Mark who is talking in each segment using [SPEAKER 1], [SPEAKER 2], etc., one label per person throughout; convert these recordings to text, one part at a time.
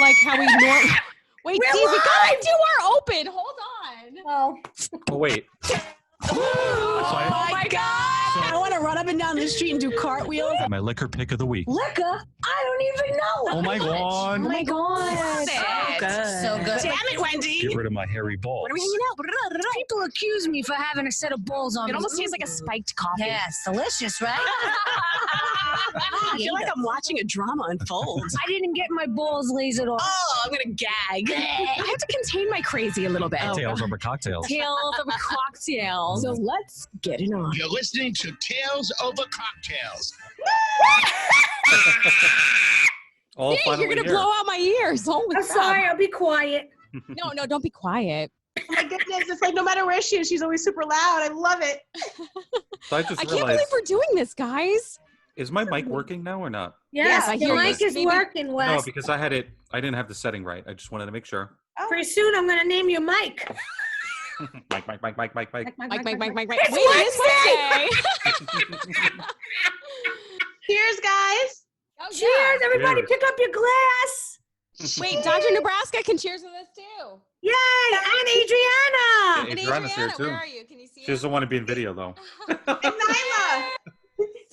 [SPEAKER 1] like how we normally. Wait, Steve, we got our door open. Hold on.
[SPEAKER 2] Oh, wait.
[SPEAKER 1] Oh my God!
[SPEAKER 3] I want to run up and down the street and do cartwheels.
[SPEAKER 2] My liquor pick of the week.
[SPEAKER 3] Liquor? I don't even know.
[SPEAKER 2] Oh my God.
[SPEAKER 1] Oh my God!
[SPEAKER 3] So good.
[SPEAKER 1] Damn it, Wendy!
[SPEAKER 2] Get rid of my hairy balls.
[SPEAKER 1] What are we hanging out?
[SPEAKER 3] People accuse me for having a set of balls on me.
[SPEAKER 1] It almost tastes like a spiked coffee.
[SPEAKER 3] Yeah, it's delicious, right?
[SPEAKER 1] I feel like I'm watching a drama unfold.
[SPEAKER 3] I didn't get my balls lasered off.
[SPEAKER 1] Oh, I'm gonna gag. I have to contain my crazy a little bit.
[SPEAKER 2] Tales over cocktails.
[SPEAKER 1] Tales of a cocktail. So let's get it on.
[SPEAKER 4] You're listening to Tales Over Cocktails.
[SPEAKER 2] All
[SPEAKER 1] Hey, you're gonna blow out my ears. Holy
[SPEAKER 3] I'm
[SPEAKER 1] crap.
[SPEAKER 3] sorry, I'll be quiet.
[SPEAKER 1] No, don't be quiet.
[SPEAKER 5] Oh my goodness, it's like no matter where she is, she's always super loud. I love it.
[SPEAKER 2] So I just
[SPEAKER 1] I can't
[SPEAKER 2] realized,
[SPEAKER 1] believe we're doing this, guys.
[SPEAKER 2] is my mic working now or not?
[SPEAKER 3] Yes,
[SPEAKER 1] I
[SPEAKER 3] the
[SPEAKER 1] hear
[SPEAKER 3] mic
[SPEAKER 1] you.
[SPEAKER 3] is
[SPEAKER 1] Maybe-
[SPEAKER 3] working, Wes.
[SPEAKER 2] No, because I didn't have the setting right. I just wanted to make sure.
[SPEAKER 3] Pretty soon I'm going to name you Mike.
[SPEAKER 2] Mike.
[SPEAKER 1] Mike. Wait,
[SPEAKER 3] It's
[SPEAKER 1] it is Wednesday.
[SPEAKER 5] Cheers, guys.
[SPEAKER 1] Oh, yeah.
[SPEAKER 3] Cheers, everybody,
[SPEAKER 2] Cheers.
[SPEAKER 3] pick up your glass.
[SPEAKER 1] Wait, Dr. Nebraska can cheers with us too.
[SPEAKER 3] Yay, and Adriana.
[SPEAKER 1] And
[SPEAKER 2] Adriana's here
[SPEAKER 1] Adriana,
[SPEAKER 2] too.
[SPEAKER 1] where are you? Can you see
[SPEAKER 2] She doesn't want to be in video though.
[SPEAKER 5] And Nyla.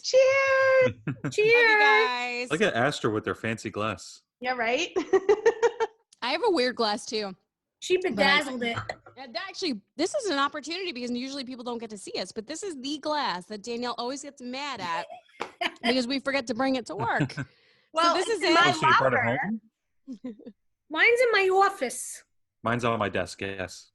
[SPEAKER 5] Cheers.
[SPEAKER 1] Love
[SPEAKER 3] Cheers.
[SPEAKER 1] you guys.
[SPEAKER 2] Look at Astra with their fancy glass.
[SPEAKER 5] Yeah, right?
[SPEAKER 1] I have a weird glass too.
[SPEAKER 3] She bedazzled it.
[SPEAKER 1] And actually, this is an opportunity because usually people don't get to see us, but this is the glass that Danielle always gets mad at because we forget to bring it to work.
[SPEAKER 5] Well,
[SPEAKER 1] this is
[SPEAKER 5] it's in
[SPEAKER 1] it.
[SPEAKER 5] my
[SPEAKER 2] Oh, so you brought it
[SPEAKER 5] locker.
[SPEAKER 2] home?
[SPEAKER 3] Mine's in my office.
[SPEAKER 2] Mine's on my desk, yes.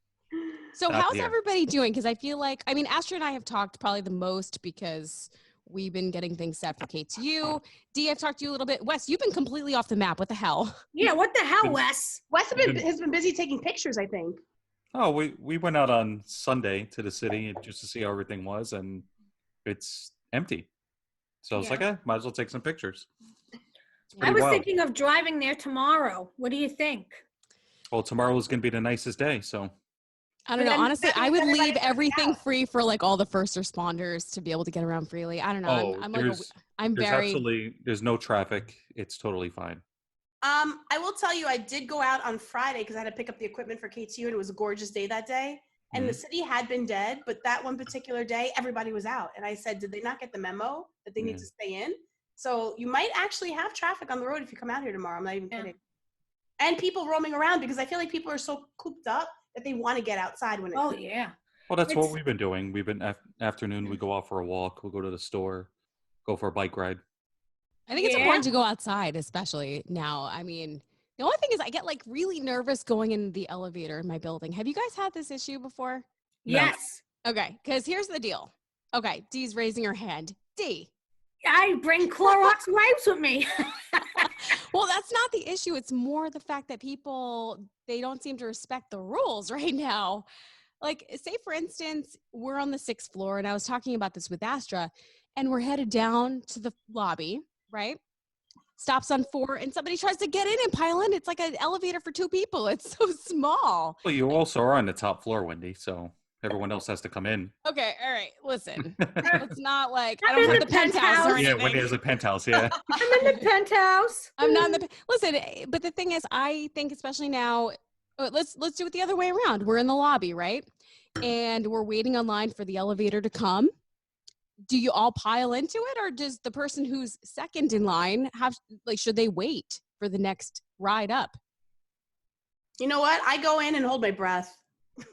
[SPEAKER 1] So
[SPEAKER 2] Not
[SPEAKER 1] how's
[SPEAKER 2] here.
[SPEAKER 1] everybody doing? Because I feel like, I mean, Astra and I have talked probably the most because we've been getting things set for KTU. Dee, I've talked to you a little bit. Wes, you've been completely off the map. What the hell?
[SPEAKER 3] Yeah, what the hell, Wes?
[SPEAKER 5] Wes has been busy taking pictures, I think.
[SPEAKER 2] Oh, we went out on Sunday to the city just to see how everything was, and it's empty. So I was like, might as well take some pictures. It's
[SPEAKER 3] I
[SPEAKER 2] pretty
[SPEAKER 3] was
[SPEAKER 2] wild.
[SPEAKER 3] thinking of driving there tomorrow. What do you think?
[SPEAKER 2] Well, tomorrow is going to be the nicest day, so.
[SPEAKER 1] I don't know.
[SPEAKER 5] then
[SPEAKER 1] Honestly,
[SPEAKER 5] that
[SPEAKER 1] I
[SPEAKER 5] means
[SPEAKER 1] would leave
[SPEAKER 5] everybody
[SPEAKER 1] everything
[SPEAKER 5] out.
[SPEAKER 1] free for like all the first responders to be able to get around freely. I don't know.
[SPEAKER 2] Oh,
[SPEAKER 1] I'm like,
[SPEAKER 2] there's
[SPEAKER 1] I'm very.
[SPEAKER 2] absolutely, there's no traffic. It's totally fine.
[SPEAKER 5] I will tell you, I did go out on Friday because I had to pick up the equipment for KTU, and it was a gorgeous day that day. And the city had been dead, but that one particular day, everybody was out. And I said, did they not get the memo that they need to stay in? So you might actually have traffic on the road if you come out here tomorrow. I'm not even kidding. And people roaming around because I feel like people are so cooped up that they want to get outside when it's
[SPEAKER 3] Oh, yeah.
[SPEAKER 2] Well, that's
[SPEAKER 3] It's-
[SPEAKER 2] what we've been doing. We've been afternoon. We go out for a walk. We'll go to the store, go for a bike ride.
[SPEAKER 1] I think it's
[SPEAKER 3] Yeah.
[SPEAKER 1] important to go outside, especially now. I mean, the only thing is I get like really nervous going in the elevator in my building. Have you guys had this issue before?
[SPEAKER 2] No.
[SPEAKER 3] Yes.
[SPEAKER 1] Okay, because here's the deal. Okay, Dee's raising her hand. Dee.
[SPEAKER 3] I bring Clorox wipes with me.
[SPEAKER 1] Well, that's not the issue. It's more the fact that people, they don't seem to respect the rules right now. Like, say, for instance, we're on the 6th floor, and I was talking about this with Astra, and we're headed down to the lobby, right? Stops on 4, and somebody tries to get in and pile in. It's like an elevator for 2 people. It's so small.
[SPEAKER 2] Well, you also are on the top floor, Wendy, so everyone else has to come in.
[SPEAKER 1] Okay, all right, listen. It's not like, I
[SPEAKER 3] I'm
[SPEAKER 1] don't
[SPEAKER 3] in
[SPEAKER 1] have
[SPEAKER 3] the
[SPEAKER 1] the penthouse or
[SPEAKER 3] penthouse.
[SPEAKER 2] Yeah,
[SPEAKER 1] anything.
[SPEAKER 2] Wendy has a penthouse, yeah.
[SPEAKER 3] I'm in the penthouse.
[SPEAKER 1] I'm not in the listen, but the thing is, I think especially now, let's do it the other way around. We're in the lobby, right? And we're waiting online for the elevator to come. Do you all pile into it, or does the person who's second in line have, like, should they wait for the next ride up?
[SPEAKER 5] You know what? I go in and hold my breath.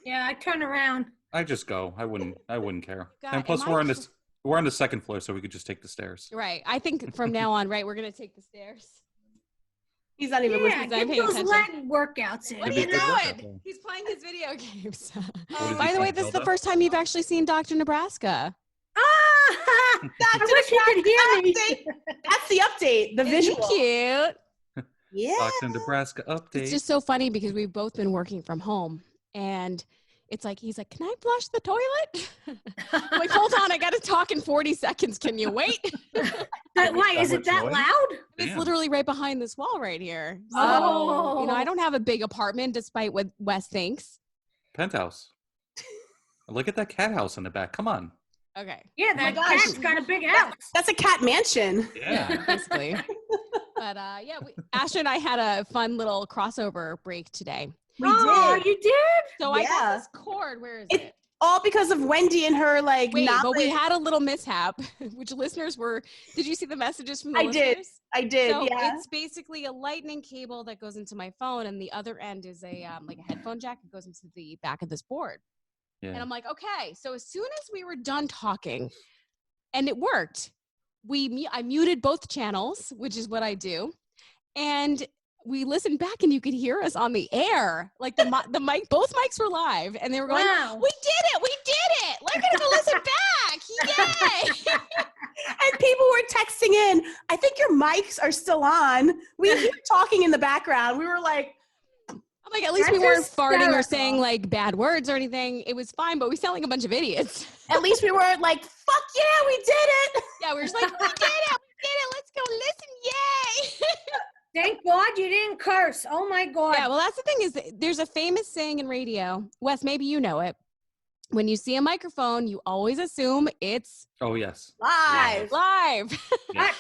[SPEAKER 3] Yeah, I turn around.
[SPEAKER 2] I just go. I wouldn't care.
[SPEAKER 1] God,
[SPEAKER 2] And plus,
[SPEAKER 1] am I
[SPEAKER 2] we're on the second floor, so we could just take the stairs.
[SPEAKER 1] Right. I think from now on, right, we're gonna take the stairs.
[SPEAKER 5] He's not even
[SPEAKER 3] Yeah,
[SPEAKER 5] listening.
[SPEAKER 3] get
[SPEAKER 1] paying
[SPEAKER 3] those
[SPEAKER 1] attention.
[SPEAKER 3] leg workouts in.
[SPEAKER 1] What are
[SPEAKER 2] Maybe
[SPEAKER 1] you
[SPEAKER 2] it's a good workout,
[SPEAKER 1] doing?
[SPEAKER 2] though.
[SPEAKER 1] He's playing his video games.
[SPEAKER 2] What is
[SPEAKER 1] By
[SPEAKER 2] he
[SPEAKER 1] the way,
[SPEAKER 2] saying,
[SPEAKER 1] this is the
[SPEAKER 2] Zelda?
[SPEAKER 1] first time you've actually seen Dr. Nebraska.
[SPEAKER 3] Ah! I wish you could hear me.
[SPEAKER 5] That's the update. The
[SPEAKER 1] Isn't he
[SPEAKER 5] visual.
[SPEAKER 1] cute?
[SPEAKER 5] Yeah.
[SPEAKER 2] Dr. Nebraska update.
[SPEAKER 1] It's just so funny because we've both been working from home, and it's like, he's like, can I flush the toilet? I'm like, hold on, I got to talk in 40 seconds. Can you wait?
[SPEAKER 3] But why, is it
[SPEAKER 2] much
[SPEAKER 3] that
[SPEAKER 2] noise?
[SPEAKER 3] loud?
[SPEAKER 1] It's
[SPEAKER 2] Damn.
[SPEAKER 1] literally right behind this wall right here. So,
[SPEAKER 3] Oh.
[SPEAKER 1] you know, I don't have a big apartment despite what Wes thinks.
[SPEAKER 2] Penthouse. Look at that cat house in the back. Come on.
[SPEAKER 1] Okay.
[SPEAKER 3] Yeah, that
[SPEAKER 5] gosh.
[SPEAKER 3] cat's got a big house.
[SPEAKER 5] That's a cat mansion.
[SPEAKER 2] Yeah.
[SPEAKER 1] Basically. But yeah, Astra and I had a fun little crossover break today.
[SPEAKER 5] We
[SPEAKER 3] did. You did?
[SPEAKER 1] So I got this cord. Where is it?
[SPEAKER 5] All because of Wendy and her
[SPEAKER 1] Wait, but we had a little mishap, which listeners were. Did you see the messages from the listeners?
[SPEAKER 5] I did.
[SPEAKER 1] So
[SPEAKER 5] yeah.
[SPEAKER 1] it's basically a lightning cable that goes into my phone, and the other end is a like a headphone jack that goes into the back of this board. Yeah. And I'm like, okay. So as soon as we were done talking, and it worked, I muted both channels, which is what I do, and we listened back, and you could hear us on the air. Like the mic, both mics were live, and they were going,
[SPEAKER 3] Wow.
[SPEAKER 1] "We did it! We did it! We're gonna go listen back! Yay!"
[SPEAKER 5] And people were texting in, I think your mics are still on. We hear talking in the background. We were like,
[SPEAKER 1] I'm like, at least we weren't farting or saying like bad words or anything. It was fine, but we sound like a bunch of idiots.
[SPEAKER 5] At least we weren't like, fuck yeah, we did it.
[SPEAKER 1] Yeah, we were just like, we did it, let's go listen, yay.
[SPEAKER 3] Thank God you didn't curse. Oh my God.
[SPEAKER 1] Yeah, well, that's the thing is there's a famous saying in radio. Wes, maybe you know it. When you see a microphone, you always assume it's
[SPEAKER 2] yes.
[SPEAKER 5] Live.
[SPEAKER 2] Yes.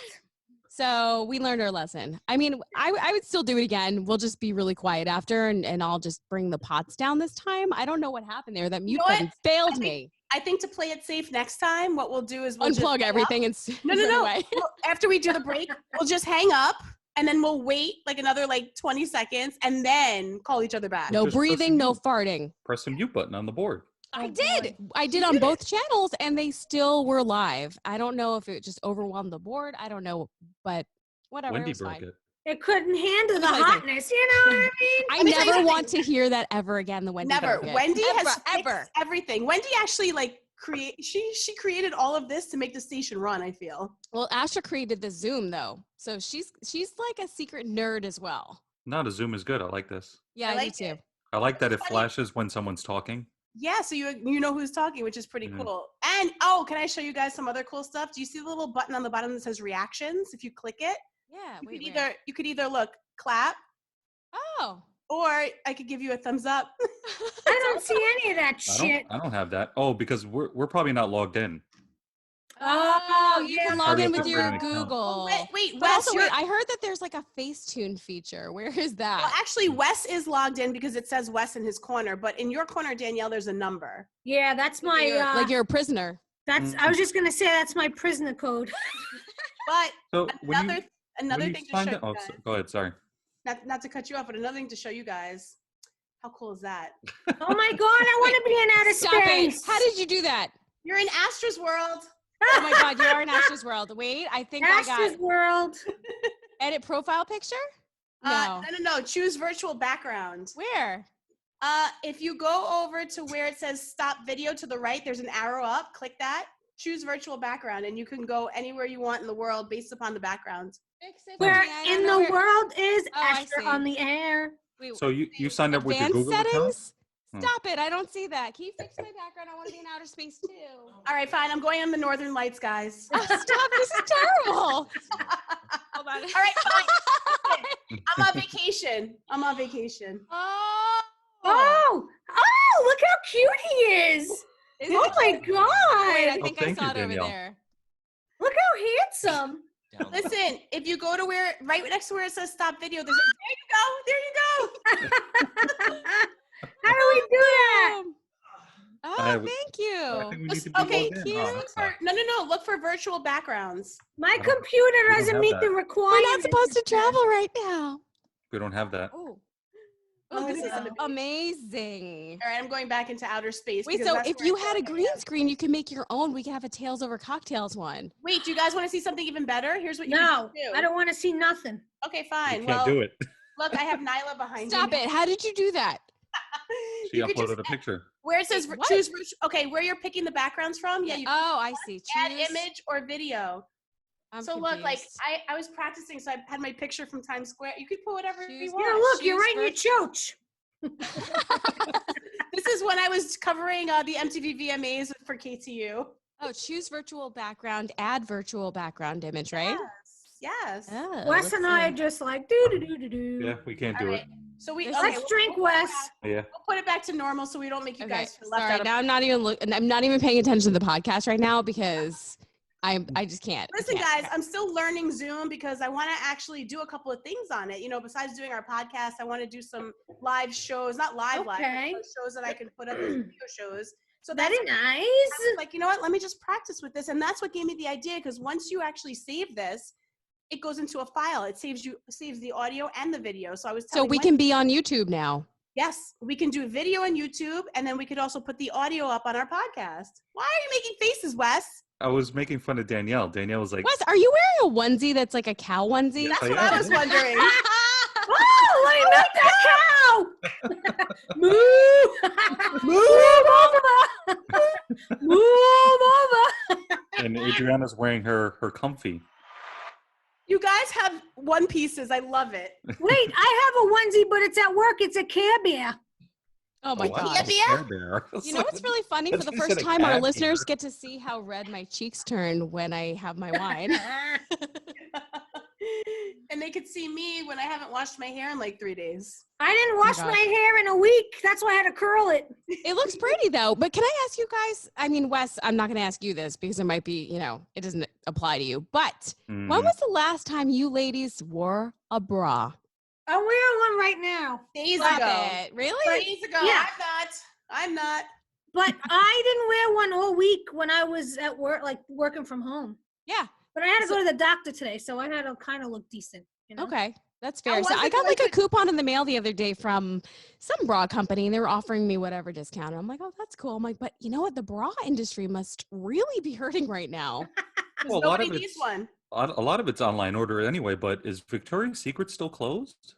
[SPEAKER 1] So we learned our lesson. I mean, I would still do it again. We'll just be really quiet after, and I'll just bring the pots down this time. I don't know what happened there. That mute button failed me.
[SPEAKER 5] I think to play it safe next time, what we'll do is we'll
[SPEAKER 1] unplug everything and
[SPEAKER 5] no. After we do the break, we'll just hang up. And then we'll wait like another 20 seconds and then call each other back.
[SPEAKER 1] No breathing, no farting.
[SPEAKER 2] Press the mute button on the board.
[SPEAKER 1] I did on both channels, and they still were live. I don't know if it just overwhelmed the board. I don't know, but whatever.
[SPEAKER 2] Wendy
[SPEAKER 1] it was
[SPEAKER 2] broke
[SPEAKER 1] fine.
[SPEAKER 2] it.
[SPEAKER 3] It couldn't handle the hotness, you know what I mean?
[SPEAKER 1] I never want to hear that ever again. The Wendy.
[SPEAKER 5] Never.
[SPEAKER 1] Broke it.
[SPEAKER 5] Wendy has
[SPEAKER 1] ever
[SPEAKER 5] fixed everything. Wendy actually she created all of this to make the station run, I feel.
[SPEAKER 1] Well, Astra created the Zoom though, so she's like a secret nerd as well.
[SPEAKER 2] No, the Zoom is good. I like this.
[SPEAKER 1] Yeah, I do too.
[SPEAKER 2] I like that it flashes when someone's talking.
[SPEAKER 5] Yeah, so you know who's talking, which is pretty cool. And can I show you guys some other cool stuff? Do you see the little button on the bottom that says reactions? If you click it, you could either look clap.
[SPEAKER 1] Oh.
[SPEAKER 5] Or I could give you a thumbs up.
[SPEAKER 3] I don't see any of that shit.
[SPEAKER 2] I don't have that. Oh, because we're probably not logged in.
[SPEAKER 1] Oh, you can log in with your Google.
[SPEAKER 5] Wait,
[SPEAKER 1] but
[SPEAKER 5] Wes,
[SPEAKER 1] also, I heard that there's like a Facetune feature. Where is that?
[SPEAKER 5] Well, actually, Wes is logged in because it says Wes in his corner. But in your corner, Danielle, there's a number.
[SPEAKER 3] Yeah, that's my.
[SPEAKER 1] Like you're a prisoner.
[SPEAKER 3] That's. I was just gonna say that's my prisoner code.
[SPEAKER 5] But
[SPEAKER 2] so
[SPEAKER 5] another thing to show you
[SPEAKER 2] guys. Go ahead. Sorry.
[SPEAKER 5] Not to cut you off, but another thing to show you guys. How cool is that?
[SPEAKER 3] Oh my God, I want to be in outer space.
[SPEAKER 1] How did you do that?
[SPEAKER 5] You're in Astra's world.
[SPEAKER 1] Oh my God, you are in Astra's world. Wait, I think
[SPEAKER 3] Astra's world.
[SPEAKER 1] Edit profile picture? No.
[SPEAKER 5] No. Choose virtual background.
[SPEAKER 1] Where?
[SPEAKER 5] If you go over to where it says stop video to the right, there's an arrow up. Click that. Choose virtual background, and you can go anywhere you want in the world based upon the background.
[SPEAKER 3] Where in the world is Astra on the air?
[SPEAKER 1] Wait,
[SPEAKER 2] so you signed up with your Google
[SPEAKER 1] settings?
[SPEAKER 2] account?
[SPEAKER 1] Stop it. I don't see that. Can you fix my background? I want to be in outer space too.
[SPEAKER 5] All right, fine. I'm going on the Northern Lights, guys.
[SPEAKER 1] Oh, stop. This is terrible. Hold on.
[SPEAKER 5] All right, fine. I'm on vacation.
[SPEAKER 3] Oh, look how cute he is. Oh my God.
[SPEAKER 1] Wait, I think I saw it over there.
[SPEAKER 3] Look how handsome.
[SPEAKER 5] Listen, if you go to right next to where it says stop video, there you go.
[SPEAKER 3] How do we do that?
[SPEAKER 1] Oh, thank you.
[SPEAKER 2] I think we need to be logged in.
[SPEAKER 5] Look for virtual backgrounds.
[SPEAKER 3] My computer doesn't meet the requirements.
[SPEAKER 1] We're not supposed to travel right now.
[SPEAKER 2] We don't have that.
[SPEAKER 1] Oh, this is amazing.
[SPEAKER 5] All right, I'm going back into outer space.
[SPEAKER 1] Wait, so if you had a green screen, you can make your own. We can have a Tales Over Cocktails one.
[SPEAKER 5] Wait, do you guys want to see something even better? Here's what you do.
[SPEAKER 3] I don't want to see nothing.
[SPEAKER 5] Okay, fine.
[SPEAKER 2] You can't do it.
[SPEAKER 5] Look, I have Nyla behind me.
[SPEAKER 1] Stop it. How did you do that?
[SPEAKER 2] She uploaded a picture.
[SPEAKER 5] Where it says choose, where you're picking the backgrounds from. Yeah.
[SPEAKER 1] I see.
[SPEAKER 5] Add image or video.
[SPEAKER 1] So
[SPEAKER 5] look, I was practicing, so I had my picture from Times Square. You could put whatever you want.
[SPEAKER 3] Yeah, look, you're right in your choach.
[SPEAKER 5] This is when I was covering the MTV VMAs for KTU.
[SPEAKER 1] Oh, choose virtual background, add virtual background image, right?
[SPEAKER 5] Yes.
[SPEAKER 1] Oh,
[SPEAKER 3] Wes and I are just like do.
[SPEAKER 2] Yeah, we can't do it.
[SPEAKER 5] So
[SPEAKER 3] let's drink, Wes.
[SPEAKER 2] Yeah.
[SPEAKER 5] We'll put it back to normal so we don't make you guys feel left out.
[SPEAKER 1] Now I'm not even paying attention to the podcast right now because I just can't.
[SPEAKER 5] Listen, guys, I'm still learning Zoom because I want to actually do a couple of things on it. You know, besides doing our podcast, I want to do some live shows, not live, but shows that I can put up as video shows. So that's
[SPEAKER 3] Very nice.
[SPEAKER 5] I was like, you know what? Let me just practice with this. And that's what gave me the idea, because once you actually save this, it goes into a file. It saves the audio and the video. So I was telling
[SPEAKER 1] So we can be on YouTube now.
[SPEAKER 5] Yes, we can do video on YouTube, and then we could also put the audio up on our podcast. Why are you making faces, Wes?
[SPEAKER 2] I was making fun of Danielle. Danielle was like,
[SPEAKER 1] Wes, are you wearing a onesie that's like a cow onesie?
[SPEAKER 2] Yes,
[SPEAKER 5] That's what I was wondering.
[SPEAKER 3] Oh, let me milk that cow. Move. Move over.
[SPEAKER 2] and Adriana's wearing her comfy.
[SPEAKER 5] You guys have one pieces. I love it.
[SPEAKER 3] Wait, I have a onesie, but it's at work. It's a Care Bear.
[SPEAKER 1] Oh my
[SPEAKER 2] What?
[SPEAKER 1] gosh.
[SPEAKER 5] Yeah.
[SPEAKER 1] You know what's really funny? For the first time, our listeners get to see how red my cheeks turn when I have my wine.
[SPEAKER 5] And they could see me when I haven't washed my hair in like 3 days.
[SPEAKER 3] I didn't wash my hair in a week. That's why I had to curl it.
[SPEAKER 1] It looks pretty though. But can I ask you guys? I mean, Wes, I'm not going to ask you this because it might be, it doesn't apply to you. But when was the last time you ladies wore a bra?
[SPEAKER 3] I'm wearing one right now.
[SPEAKER 5] Days
[SPEAKER 1] Stop
[SPEAKER 5] ago.
[SPEAKER 1] it. Really?
[SPEAKER 5] Days ago.
[SPEAKER 3] Yeah.
[SPEAKER 5] I'm not.
[SPEAKER 3] But I didn't wear one all week when I was at work, like working from home.
[SPEAKER 1] Yeah.
[SPEAKER 3] But I had to go to the doctor today, so I had to kind of look decent.
[SPEAKER 1] Okay. That's fair.
[SPEAKER 5] How
[SPEAKER 1] So
[SPEAKER 5] was
[SPEAKER 1] I
[SPEAKER 5] it
[SPEAKER 1] got
[SPEAKER 5] like
[SPEAKER 1] like a coupon in the mail the other day from some bra company, and they were offering me whatever discount. And I'm like, oh, that's cool. I'm like, but you know what? The bra industry must really be hurting right now.
[SPEAKER 2] Well,
[SPEAKER 5] Nobody needs one.
[SPEAKER 2] A lot of it's online order anyway, but is Victoria's Secret still closed?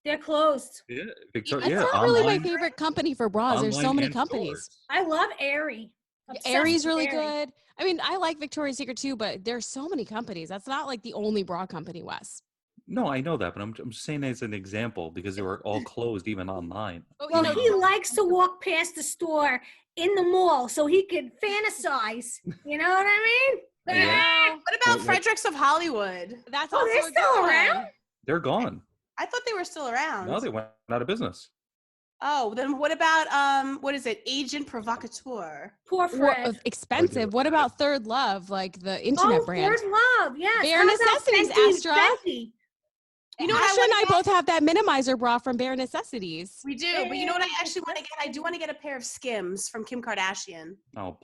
[SPEAKER 3] They're closed.
[SPEAKER 2] Yeah,
[SPEAKER 1] That's
[SPEAKER 2] Victoria.
[SPEAKER 1] not really my favorite company for bras. There's so
[SPEAKER 2] online
[SPEAKER 1] many
[SPEAKER 2] and
[SPEAKER 1] companies.
[SPEAKER 2] stores.
[SPEAKER 3] I love Aerie. Obsessed
[SPEAKER 1] Aerie's
[SPEAKER 3] with
[SPEAKER 1] really
[SPEAKER 3] Aerie.
[SPEAKER 1] good. I mean, I like Victoria's Secret too, but there's so many companies. That's not like the only bra company, Wes.
[SPEAKER 2] No, I know that, but I'm just saying as an example because they were all closed even online.
[SPEAKER 1] Oh,
[SPEAKER 3] Well, he likes to walk past the store in the mall so he could fantasize. You know what I mean?
[SPEAKER 2] Yeah.
[SPEAKER 5] What about
[SPEAKER 2] What-
[SPEAKER 5] Fredericks of Hollywood?
[SPEAKER 1] That's
[SPEAKER 3] Oh,
[SPEAKER 1] also
[SPEAKER 3] they're
[SPEAKER 1] a good
[SPEAKER 3] still
[SPEAKER 1] one.
[SPEAKER 3] around?
[SPEAKER 2] They're gone.
[SPEAKER 5] I thought they were still around.
[SPEAKER 2] No, they went out of business.
[SPEAKER 5] Oh, then what about what is it? Agent Provocateur.
[SPEAKER 3] Poor Fred.
[SPEAKER 1] Expensive. What about Third Love, like the internet brand?
[SPEAKER 3] Third Love, yes.
[SPEAKER 1] Bare
[SPEAKER 3] How about
[SPEAKER 1] Necessities,
[SPEAKER 3] Fenty?
[SPEAKER 1] Astra.
[SPEAKER 3] Fenty?
[SPEAKER 5] You know what
[SPEAKER 1] Astra and I
[SPEAKER 5] wanna get?
[SPEAKER 1] both have that minimizer bra from Bare Necessities.
[SPEAKER 5] We do, but you know what I actually want to get? I do want to get a pair of Skims from Kim Kardashian.
[SPEAKER 2] Oh,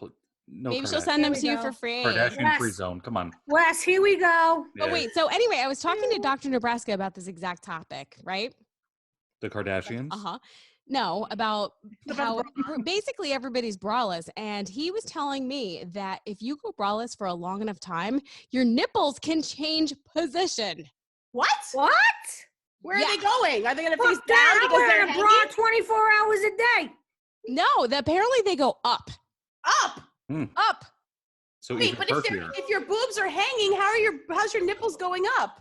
[SPEAKER 2] no.
[SPEAKER 1] Maybe she'll
[SPEAKER 2] Kardashian.
[SPEAKER 1] send them
[SPEAKER 3] There
[SPEAKER 1] to
[SPEAKER 3] we
[SPEAKER 1] you
[SPEAKER 3] go.
[SPEAKER 1] for free.
[SPEAKER 2] Kardashian free
[SPEAKER 3] Yes.
[SPEAKER 2] zone. Come on.
[SPEAKER 3] Wes, here we go.
[SPEAKER 1] But
[SPEAKER 2] Yeah.
[SPEAKER 1] wait, so anyway, I was talking to Dr. Nebraska about this exact topic, right?
[SPEAKER 2] The Kardashians.
[SPEAKER 1] Uh-huh. No, about how basically everybody's braless. And he was telling me that if you go braless for a long enough time, your nipples can change position.
[SPEAKER 5] What?
[SPEAKER 3] What?
[SPEAKER 5] Where
[SPEAKER 1] Yeah.
[SPEAKER 5] are they going? Are they going to face
[SPEAKER 3] Fuck
[SPEAKER 5] down
[SPEAKER 3] that. I'm
[SPEAKER 5] because they're
[SPEAKER 3] wearing a bra
[SPEAKER 5] hanging?
[SPEAKER 3] 24 hours a day.
[SPEAKER 1] No, apparently they go up.
[SPEAKER 5] Up?
[SPEAKER 1] Up.
[SPEAKER 2] So
[SPEAKER 5] Wait,
[SPEAKER 2] even
[SPEAKER 5] but
[SPEAKER 2] perkier.
[SPEAKER 5] if your boobs are hanging, how's your nipples going up?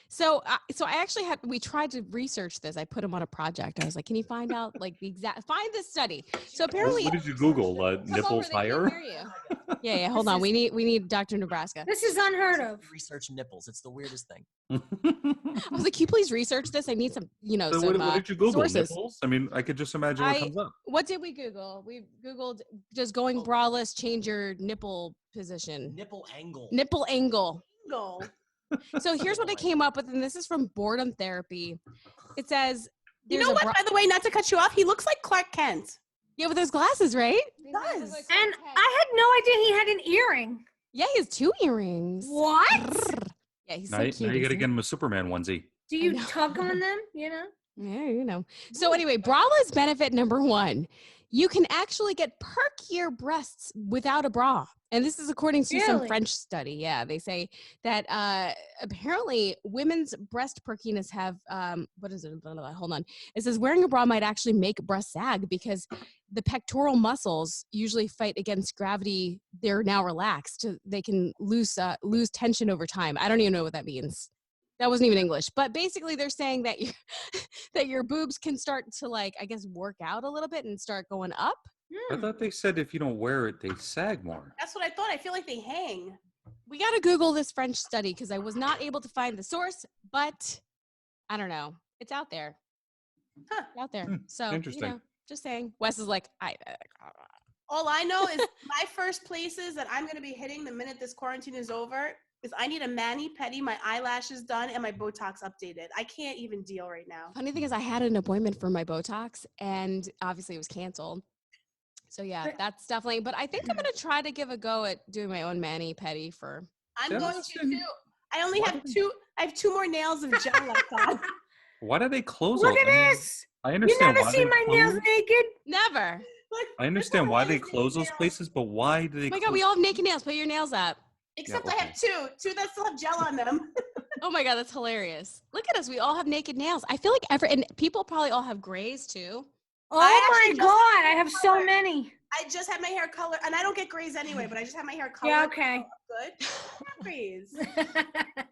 [SPEAKER 1] So I actually we tried to research this. I put him on a project. I was like, can you find out like find this study? So apparently,
[SPEAKER 2] What did you Google?
[SPEAKER 1] Come over,
[SPEAKER 2] Nipples
[SPEAKER 1] they can't
[SPEAKER 2] higher?
[SPEAKER 1] hear you. Yeah. Hold on. We need Dr. Nebraska.
[SPEAKER 3] This is unheard of.
[SPEAKER 6] Research nipples. It's the weirdest thing.
[SPEAKER 1] I was like, can you please research this? I need some,
[SPEAKER 2] So
[SPEAKER 1] some
[SPEAKER 2] what did you Google?
[SPEAKER 1] sources.
[SPEAKER 2] Nipples? I mean, I could just imagine what comes up.
[SPEAKER 1] What did we Google? We Googled just going braless, change your nipple position.
[SPEAKER 6] Nipple angle.
[SPEAKER 1] Nipple angle.
[SPEAKER 5] Go.
[SPEAKER 1] So here's what I came up with, and this is from Boredom Therapy. It says,
[SPEAKER 5] You know what? By the way, not to cut you off, he looks like Clark Kent.
[SPEAKER 1] Yeah, with those glasses, right?
[SPEAKER 5] He does.
[SPEAKER 3] And I had no idea he had an earring.
[SPEAKER 1] Yeah, he has 2 earrings.
[SPEAKER 3] What?
[SPEAKER 1] Yeah, he's
[SPEAKER 2] Now,
[SPEAKER 1] so
[SPEAKER 2] now
[SPEAKER 1] cute.
[SPEAKER 2] you got to
[SPEAKER 1] isn't
[SPEAKER 2] get him a Superman onesie.
[SPEAKER 3] Do you tug on them? You know?
[SPEAKER 1] Yeah, So anyway, braless benefit number 1. You can actually get perkier breasts without a bra. And this is according to some
[SPEAKER 3] Really?
[SPEAKER 1] French study. Yeah, they say that apparently women's breast perkiness have, what is it? Hold on. It says wearing a bra might actually make breasts sag because the pectoral muscles usually fight against gravity. They're now relaxed. They can lose tension over time. I don't even know what that means. That wasn't even English, but basically they're saying that that your boobs can start to work out a little bit and start going up.
[SPEAKER 2] I thought they said if you don't wear it, they sag more.
[SPEAKER 5] That's what I thought. I feel like they hang.
[SPEAKER 1] We got to Google this French study because I was not able to find the source, but I don't know. It's out there.
[SPEAKER 5] Huh.
[SPEAKER 1] It's out there. So,
[SPEAKER 2] Interesting.
[SPEAKER 1] just saying. Wes is like,
[SPEAKER 5] All I know is my first places that I'm going to be hitting the minute this quarantine is over is I need a mani-pedi, my eyelashes done, and my Botox updated. I can't even deal right now.
[SPEAKER 1] Funny thing is, I had an appointment for my Botox, and obviously it was canceled. So yeah, that's definitely. But I think I'm gonna try to give a go at doing my own mani-pedi for.
[SPEAKER 5] I'm
[SPEAKER 2] Yeah,
[SPEAKER 5] going to
[SPEAKER 2] listen,
[SPEAKER 5] too. I only have two. I have 2 more nails of gel left on.
[SPEAKER 2] why do they close?
[SPEAKER 3] Look at
[SPEAKER 2] I mean,
[SPEAKER 3] this.
[SPEAKER 2] I
[SPEAKER 3] You
[SPEAKER 2] understand
[SPEAKER 3] never
[SPEAKER 2] why
[SPEAKER 3] see
[SPEAKER 2] they
[SPEAKER 3] my
[SPEAKER 2] close.
[SPEAKER 3] nails naked?
[SPEAKER 1] Never.
[SPEAKER 2] I understand why they close those places, but why do they?
[SPEAKER 1] Oh my
[SPEAKER 2] close?
[SPEAKER 1] God, we all have naked nails. Put your nails up.
[SPEAKER 5] Except
[SPEAKER 2] Yeah,
[SPEAKER 5] I have two that still have gel on them.
[SPEAKER 1] Oh my God, that's hilarious. Look at us. We all have naked nails. I feel like and people probably all have grays too.
[SPEAKER 3] Oh
[SPEAKER 5] I
[SPEAKER 3] my
[SPEAKER 5] actually
[SPEAKER 3] God,
[SPEAKER 5] just
[SPEAKER 3] I have so many.
[SPEAKER 5] I just had my hair colored, and I don't get grays anyway, but I just have my hair colored.
[SPEAKER 3] Yeah, okay.
[SPEAKER 5] Good. Grays.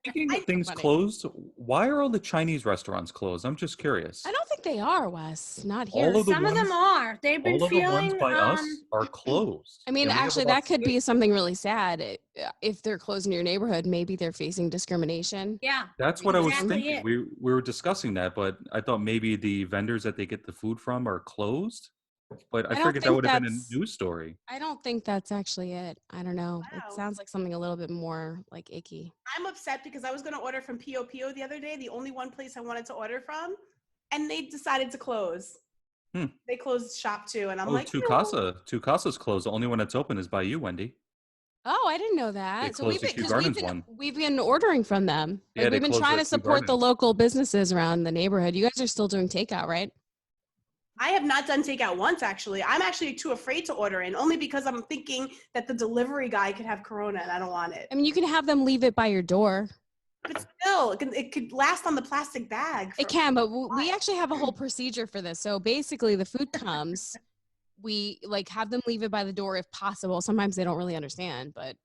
[SPEAKER 2] Speaking of things closed, why are all the Chinese restaurants closed? I'm just curious.
[SPEAKER 1] I don't think they are, Wes. Not here.
[SPEAKER 2] All of the
[SPEAKER 3] Some of them
[SPEAKER 2] ones-
[SPEAKER 3] are. They've been
[SPEAKER 2] All of the ones
[SPEAKER 3] feeling
[SPEAKER 2] by us are closed.
[SPEAKER 1] I mean,
[SPEAKER 2] And we have
[SPEAKER 1] actually,
[SPEAKER 2] about
[SPEAKER 1] that could be
[SPEAKER 2] 6.
[SPEAKER 1] something really sad. If they're closed in your neighborhood, maybe they're facing discrimination.
[SPEAKER 3] Yeah.
[SPEAKER 2] That's what I was
[SPEAKER 3] Exactly
[SPEAKER 2] thinking.
[SPEAKER 3] it.
[SPEAKER 2] We were discussing that, but I thought maybe the vendors that they get the food from are closed. But I
[SPEAKER 1] I don't
[SPEAKER 2] figured that
[SPEAKER 1] think
[SPEAKER 2] would have been a
[SPEAKER 1] that's-
[SPEAKER 2] news story.
[SPEAKER 1] I don't think that's actually it. I don't know.
[SPEAKER 5] Wow.
[SPEAKER 1] It sounds like something a little bit more like icky.
[SPEAKER 5] I'm upset because I was going to order from Pio Pio the other day, the only one place I wanted to order from, and they decided to close. They closed shop too, and I'm like,
[SPEAKER 2] Two Casa's closed. The only one that's open is by you, Wendy.
[SPEAKER 1] Oh, I didn't know that.
[SPEAKER 2] They closed the Kew Gardens one.
[SPEAKER 1] We've been ordering from them.
[SPEAKER 2] Yeah,
[SPEAKER 1] Like,
[SPEAKER 2] they
[SPEAKER 1] we've been
[SPEAKER 2] closed
[SPEAKER 1] trying
[SPEAKER 2] the
[SPEAKER 1] to
[SPEAKER 2] Kew
[SPEAKER 1] support the
[SPEAKER 2] Gardens.
[SPEAKER 1] local businesses around the neighborhood. You guys are still doing takeout, right?
[SPEAKER 5] I have not done takeout once, actually. I'm actually too afraid to order in, only because I'm thinking that the delivery guy could have corona, and I don't want it.
[SPEAKER 1] I mean, you can have them leave it by your door.
[SPEAKER 5] But still, it could last on the plastic bag.
[SPEAKER 1] It can, but we actually have a whole procedure for this. So basically, the food comes, we like have them leave it by the door if possible. Sometimes they don't really understand, but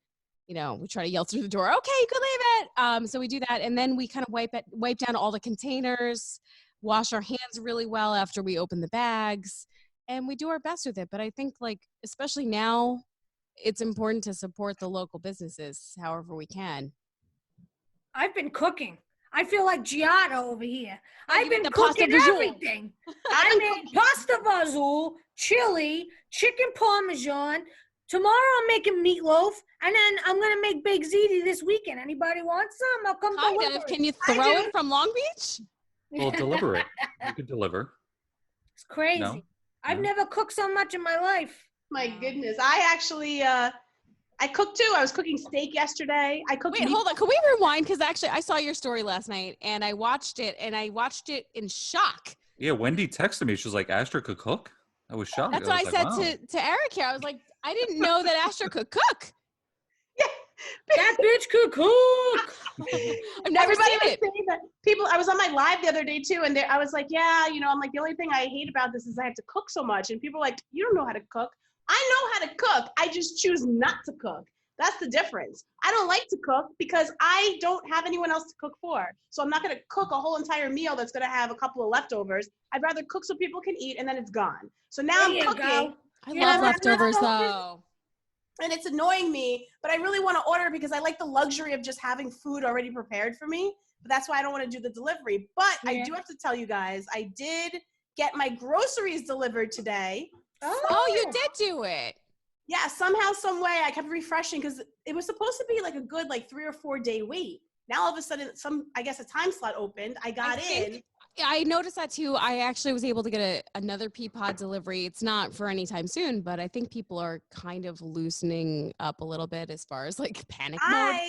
[SPEAKER 1] we try to yell through the door, okay, you can leave it. So we do that, and then we kind of wipe down all the containers, wash our hands really well after we open the bags, and we do our best with it. But I think, like, especially now, it's important to support the local businesses however we can.
[SPEAKER 3] I've been cooking. I feel like Giotto over here. I've been
[SPEAKER 1] the pasta
[SPEAKER 3] cooking
[SPEAKER 1] visual.
[SPEAKER 3] everything. I made pasta vazul, chili, chicken parmesan. Tomorrow I'm making meatloaf, and then I'm gonna make baked ziti this weekend. Anybody want some? I'll come
[SPEAKER 1] Kind
[SPEAKER 3] deliver
[SPEAKER 1] of.
[SPEAKER 3] it.
[SPEAKER 1] Can you throw it from Long Beach?
[SPEAKER 2] Well, deliver it. You could deliver.
[SPEAKER 3] It's crazy.
[SPEAKER 2] No?
[SPEAKER 3] I've
[SPEAKER 2] No?
[SPEAKER 3] never cooked so much in my life.
[SPEAKER 5] My goodness. I actually, I cooked too. I was cooking steak yesterday. I cooked
[SPEAKER 1] Wait, hold on. Can we rewind? Because actually, I saw your story last night, and I watched it in shock.
[SPEAKER 2] Yeah, Wendy texted me. She was like, Astra could cook? I was shocked.
[SPEAKER 1] That's what I
[SPEAKER 2] was
[SPEAKER 1] said
[SPEAKER 2] like, wow.
[SPEAKER 1] to Eric here. I was like, I didn't know that Astra could cook.
[SPEAKER 3] That bitch could cook.
[SPEAKER 1] I've never
[SPEAKER 5] Everybody
[SPEAKER 1] seen
[SPEAKER 5] was
[SPEAKER 1] it.
[SPEAKER 5] saying that. People, I was on my live the other day too, and I was like, yeah, I'm like, the only thing I hate about this is I have to cook so much. And people are like, you don't know how to cook. I know how to cook. I just choose not to cook. That's the difference. I don't like to cook because I don't have anyone else to cook for. So I'm not going to cook a whole entire meal that's going to have a couple of leftovers. I'd rather cook so people can eat, and then it's gone. So now
[SPEAKER 3] There
[SPEAKER 5] I'm
[SPEAKER 3] you
[SPEAKER 5] cooking.
[SPEAKER 3] go.
[SPEAKER 1] I
[SPEAKER 3] Yeah,
[SPEAKER 1] love
[SPEAKER 3] that's
[SPEAKER 1] leftovers,
[SPEAKER 3] leftovers.
[SPEAKER 1] though.
[SPEAKER 5] And it's annoying me, but I really want to order because I like the luxury of just having food already prepared for me. But that's why I don't want to do the delivery. But I do have to tell you guys, I did get my groceries delivered today.
[SPEAKER 1] Oh, you did do it.
[SPEAKER 5] Yeah, somehow, some way, I kept refreshing because it was supposed to be like a good 3 or 4 day wait. Now all of a sudden, I guess a time slot opened. I got in.
[SPEAKER 1] I noticed that too. I actually was able to get another Peapod delivery. It's not for any time soon, but I think people are kind of loosening up a little bit as far as panic mode.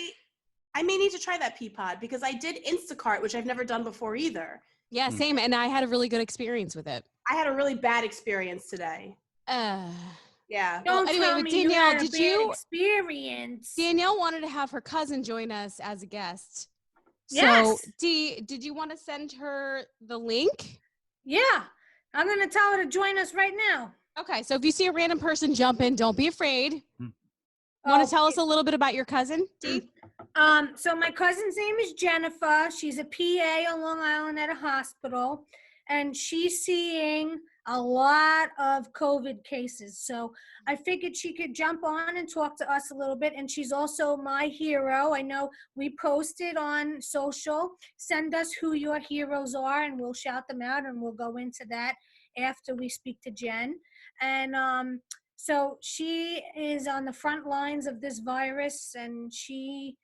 [SPEAKER 5] I may need to try that Peapod because I did Instacart, which I've never done before either.
[SPEAKER 1] Yeah, same. And I had a really good experience with it.
[SPEAKER 5] I had a really bad experience today. Yeah.
[SPEAKER 3] Don't
[SPEAKER 1] anyway,
[SPEAKER 3] tell
[SPEAKER 1] with
[SPEAKER 3] me
[SPEAKER 1] Danielle,
[SPEAKER 3] you had a
[SPEAKER 1] did
[SPEAKER 3] bad
[SPEAKER 1] you-
[SPEAKER 3] experience?
[SPEAKER 1] Danielle wanted to have her cousin join us as a guest.
[SPEAKER 3] Yes.
[SPEAKER 1] So, did you want to send her the link?
[SPEAKER 3] Yeah, I'm gonna tell her to join us right now.
[SPEAKER 1] Okay, so if you see a random person jump in, don't be afraid. Want to tell us a little bit about your cousin, Dee?
[SPEAKER 3] So my cousin's name is Jennifer. She's a PA on Long Island at a hospital, and she's seeing a lot of COVID cases. So I figured she could jump on and talk to us a little bit. And she's also my hero. I know we posted on social. Send us who your heroes are, and we'll shout them out, and we'll go into that after we speak to Jen. And So she is on the front lines of this virus, and she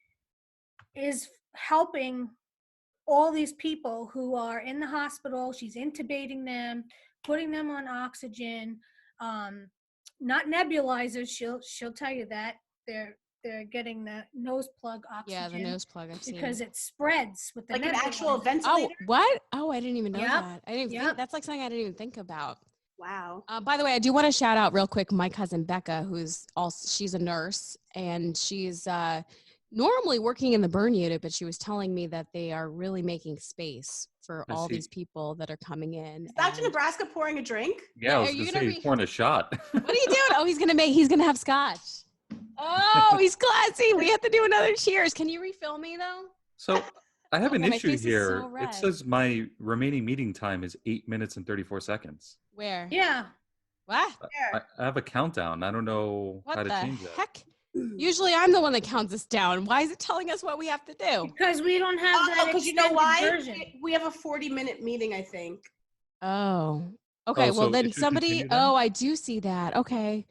[SPEAKER 3] is helping all these people who are in the hospital. She's intubating them, putting them on oxygen, not nebulizers. She'll tell you that they're getting the nose plug oxygen.
[SPEAKER 1] Yeah, the nose plug. I've seen
[SPEAKER 3] because
[SPEAKER 1] it.
[SPEAKER 3] it spreads with the
[SPEAKER 5] Like an actual
[SPEAKER 3] nebulizer.
[SPEAKER 1] Oh,
[SPEAKER 5] ventilator?
[SPEAKER 1] what? Oh, I didn't even know
[SPEAKER 3] Yep.
[SPEAKER 1] that. I didn't think
[SPEAKER 3] Yep.
[SPEAKER 1] that's like something I didn't even think about.
[SPEAKER 5] Wow.
[SPEAKER 1] By the way, I do want to shout out real quick my cousin Becca, who's also she's a nurse and she's normally working in the burn unit, but she was telling me that they are really making space for
[SPEAKER 2] I
[SPEAKER 1] all
[SPEAKER 2] see.
[SPEAKER 1] these people that are coming in.
[SPEAKER 5] Is Dr.
[SPEAKER 1] and-
[SPEAKER 5] Nebraska pouring a drink?
[SPEAKER 2] Yeah, I was
[SPEAKER 1] are you
[SPEAKER 2] gonna
[SPEAKER 1] gonna
[SPEAKER 2] say
[SPEAKER 1] be-
[SPEAKER 2] he's pouring a shot.
[SPEAKER 1] What are you doing? Oh, he's gonna have scotch. Oh, he's classy. We have to do another cheers. Can you refill me though?
[SPEAKER 2] So I have
[SPEAKER 1] Oh,
[SPEAKER 2] an
[SPEAKER 1] my
[SPEAKER 2] issue
[SPEAKER 1] face is
[SPEAKER 2] here.
[SPEAKER 1] so red.
[SPEAKER 2] It says my remaining meeting time is 8 minutes and 34 seconds.
[SPEAKER 1] Where?
[SPEAKER 3] Yeah.
[SPEAKER 1] What?
[SPEAKER 2] I have a countdown. I don't know
[SPEAKER 1] What
[SPEAKER 2] how to
[SPEAKER 1] the
[SPEAKER 2] change that.
[SPEAKER 1] heck? Usually I'm the one that counts us down. Why is it telling us what we have to do?
[SPEAKER 3] Because we don't have
[SPEAKER 5] Oh,
[SPEAKER 3] that
[SPEAKER 5] because you know
[SPEAKER 3] extended
[SPEAKER 5] why?
[SPEAKER 3] version.
[SPEAKER 5] We have a 40-minute meeting, I think.
[SPEAKER 1] Oh. Okay,
[SPEAKER 2] Oh,
[SPEAKER 1] well
[SPEAKER 2] so
[SPEAKER 1] then
[SPEAKER 2] it should
[SPEAKER 1] somebody
[SPEAKER 2] continue then?
[SPEAKER 1] Oh, I do see that. Okay.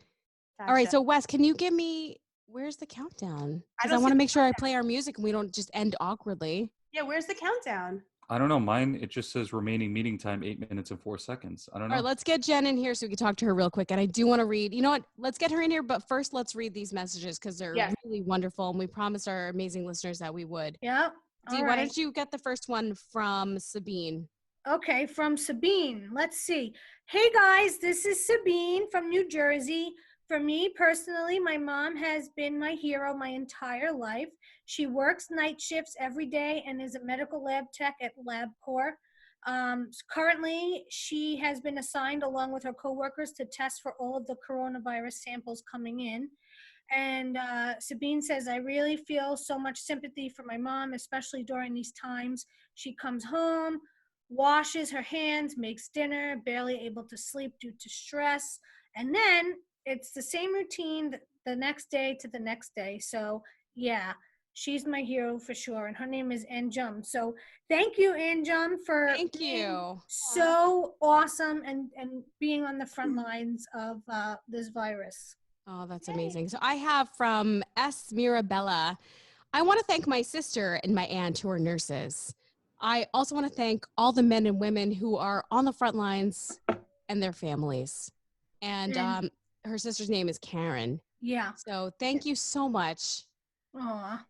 [SPEAKER 1] All right,
[SPEAKER 5] Gotcha.
[SPEAKER 1] so Wes, can you give me where's the countdown? Because I
[SPEAKER 5] don't
[SPEAKER 1] want
[SPEAKER 5] see
[SPEAKER 1] to
[SPEAKER 5] the
[SPEAKER 1] make sure I play our music and we don't just end awkwardly.
[SPEAKER 5] Yeah, where's the countdown?
[SPEAKER 2] I don't know. Mine, it just says remaining meeting time 8 minutes and 4 seconds. I don't
[SPEAKER 1] All
[SPEAKER 2] know.
[SPEAKER 1] right, let's get Jen in here so we can talk to her real quick. And I do want to read, you know what? Let's get her in here, but first let's read these messages because they're
[SPEAKER 5] Yes.
[SPEAKER 1] really wonderful. And we promised our amazing listeners that we would.
[SPEAKER 3] Yeah.
[SPEAKER 1] Dee,
[SPEAKER 3] All
[SPEAKER 1] why
[SPEAKER 3] right.
[SPEAKER 1] don't you get the first one from Sabine?
[SPEAKER 3] Okay, from Sabine. Let's see. Hey guys, this is Sabine from New Jersey. For me personally, my mom has been my hero my entire life. She works night shifts every day and is a medical lab tech at LabCorp. Currently, she has been assigned along with her coworkers to test for all of the coronavirus samples coming in. And Sabine says, I really feel so much sympathy for my mom, especially during these times. She comes home, washes her hands, makes dinner, barely able to sleep due to stress. And then it's the same routine the next day to the next day. So yeah, she's my hero for sure. And her name is Anjum. So thank you, Anjum, for
[SPEAKER 1] Thank
[SPEAKER 3] being
[SPEAKER 1] you.
[SPEAKER 3] so awesome and being on the front lines of this virus.
[SPEAKER 1] Oh, that's amazing. So I have from S. Mirabella. I want to thank my sister and my aunt who are nurses. I also want to thank all the men and women who are on the front lines and their families. And her sister's name is Karen.
[SPEAKER 3] Yeah.
[SPEAKER 1] So thank you so much.
[SPEAKER 3] Aw.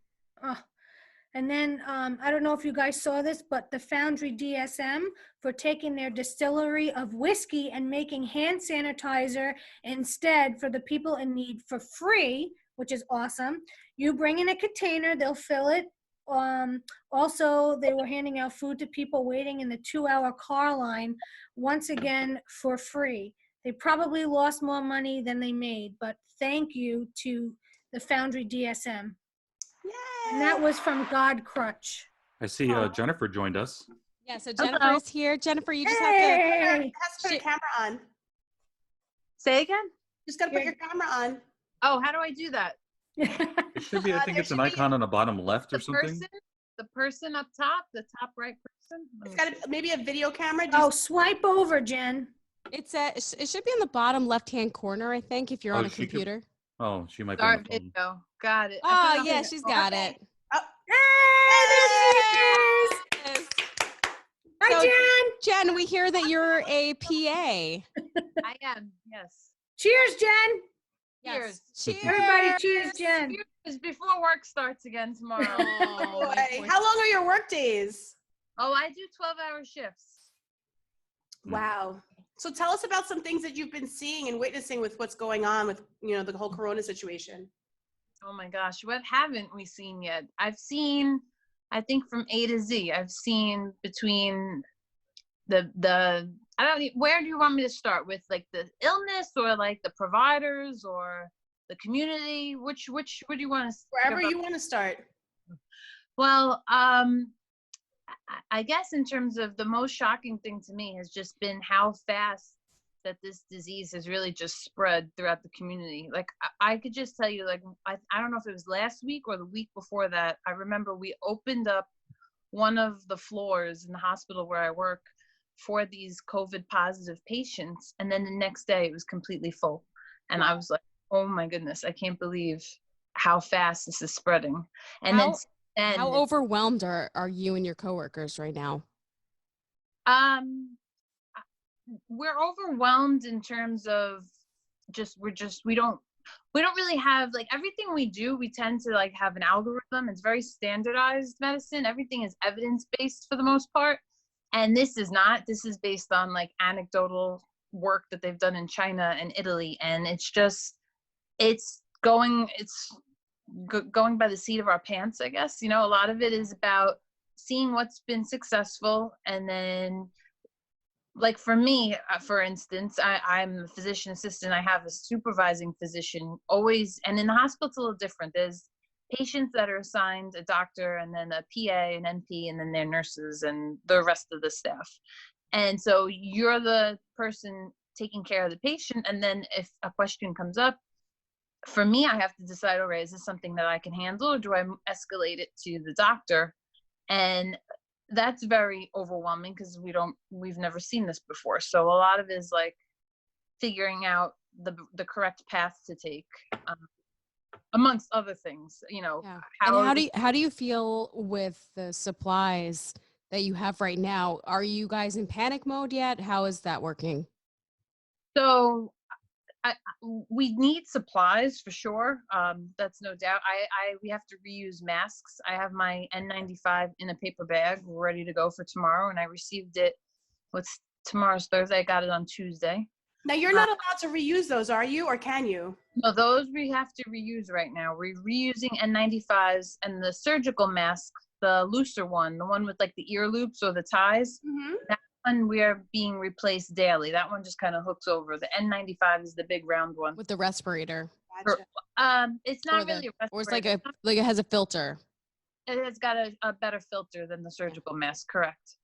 [SPEAKER 3] And then I don't know if you guys saw this, but the Foundry DSM for taking their distillery of whiskey and making hand sanitizer instead for the people in need for free, which is awesome. You bring in a container, they'll fill it. Also, they were handing out food to people waiting in the 2-hour car line, once again for free. They probably lost more money than they made, but thank you to the Foundry DSM.
[SPEAKER 5] Yay!
[SPEAKER 3] And that was from God Crutch.
[SPEAKER 2] I see Jennifer joined us.
[SPEAKER 1] Yeah, so Jennifer is here. Jennifer, you just have to.
[SPEAKER 3] Hey!
[SPEAKER 5] Has to put a camera on.
[SPEAKER 7] Say again?
[SPEAKER 5] Just got to put your camera on.
[SPEAKER 7] Oh, how do I do that?
[SPEAKER 2] It should be, I think
[SPEAKER 5] there
[SPEAKER 2] it's an
[SPEAKER 5] should be
[SPEAKER 2] icon on the bottom left or something.
[SPEAKER 7] The person up top, the top right person.
[SPEAKER 5] It's got maybe a video camera.
[SPEAKER 3] Oh, swipe over, Jen.
[SPEAKER 1] It should be in the bottom left-hand corner, I think, if you're
[SPEAKER 2] Oh,
[SPEAKER 1] on a
[SPEAKER 2] she could-
[SPEAKER 1] computer.
[SPEAKER 2] Oh, she might be on
[SPEAKER 7] Start
[SPEAKER 2] the phone.
[SPEAKER 7] video. Got it.
[SPEAKER 1] Oh, yeah, she's got it.
[SPEAKER 3] Hey, there she is. Hi,
[SPEAKER 1] So-
[SPEAKER 3] Jen.
[SPEAKER 1] Jen, we hear that you're a PA.
[SPEAKER 7] I am, yes.
[SPEAKER 3] Cheers, Jen.
[SPEAKER 7] Cheers.
[SPEAKER 1] Cheers.
[SPEAKER 3] Everybody, cheers, Jen.
[SPEAKER 7] Cheers before work starts again tomorrow.
[SPEAKER 1] Oh, my
[SPEAKER 5] Boy.
[SPEAKER 1] poor-
[SPEAKER 5] How long are your work days?
[SPEAKER 7] Oh, I do 12-hour shifts.
[SPEAKER 5] Wow. So tell us about some things that you've been seeing and witnessing with what's going on with, the whole Corona situation.
[SPEAKER 7] Oh my gosh, what haven't we seen yet? I've seen, I think from A to Z, I've seen between where do you want me to start with, like the illness or like the providers or the community? Which would you want to?
[SPEAKER 5] Wherever you want to start.
[SPEAKER 7] Well, I guess in terms of the most shocking thing to me has just been how fast that this disease has really just spread throughout the community. Like I could just tell you, like, I don't know if it was last week or the week before that. I remember we opened up one of the floors in the hospital where I work for these COVID positive patients. And then the next day it was completely full. And I was like, oh my goodness, I can't believe how fast this is spreading. And
[SPEAKER 1] how overwhelmed are you and your coworkers right now?
[SPEAKER 7] We're overwhelmed in terms of we don't really have, like, everything we do, we tend to like have an algorithm. It's very standardized medicine. Everything is evidence-based for the most part. And this is not. This is based on like anecdotal work that they've done in China and Italy. And it's going by the seat of our pants, I guess. You know, a lot of it is about seeing what's been successful. And then, like for me, for instance, I'm a physician assistant. I have a supervising physician always, and in the hospital it's a little different. There's patients that are assigned a doctor, and then a PA, an NP, and then their nurses and the rest of the staff. And so you're the person taking care of the patient, and then if a question comes up, for me, I have to decide, all right, is this something that I can handle, or do I escalate it to the doctor? And that's very overwhelming because we've never seen this before. So a lot of it is like figuring out the correct path to take, amongst other things, you know.
[SPEAKER 1] Yeah. And how do you feel with the supplies that you have right now? Are you guys in panic mode yet? How is that working?
[SPEAKER 7] So we need supplies for sure. That's no doubt. We have to reuse masks. I have my N95 in a paper bag ready to go for tomorrow, and I received it. Tomorrow's Thursday. I got it on Tuesday.
[SPEAKER 5] Now you're not allowed to reuse those, are you, or can you?
[SPEAKER 7] No, those we have to reuse right now. We're reusing N95s, and the surgical mask, the looser one, the one with like the ear loops or the ties.
[SPEAKER 5] Mm-hmm.
[SPEAKER 7] That one we are being replaced daily. That one just kind of hooks over. The N95 is the big round one
[SPEAKER 1] With the respirator.
[SPEAKER 5] Gotcha.
[SPEAKER 7] It's not really a respirator.
[SPEAKER 1] Or it's like it has a filter.
[SPEAKER 7] It has got a better filter than the surgical mask, correct?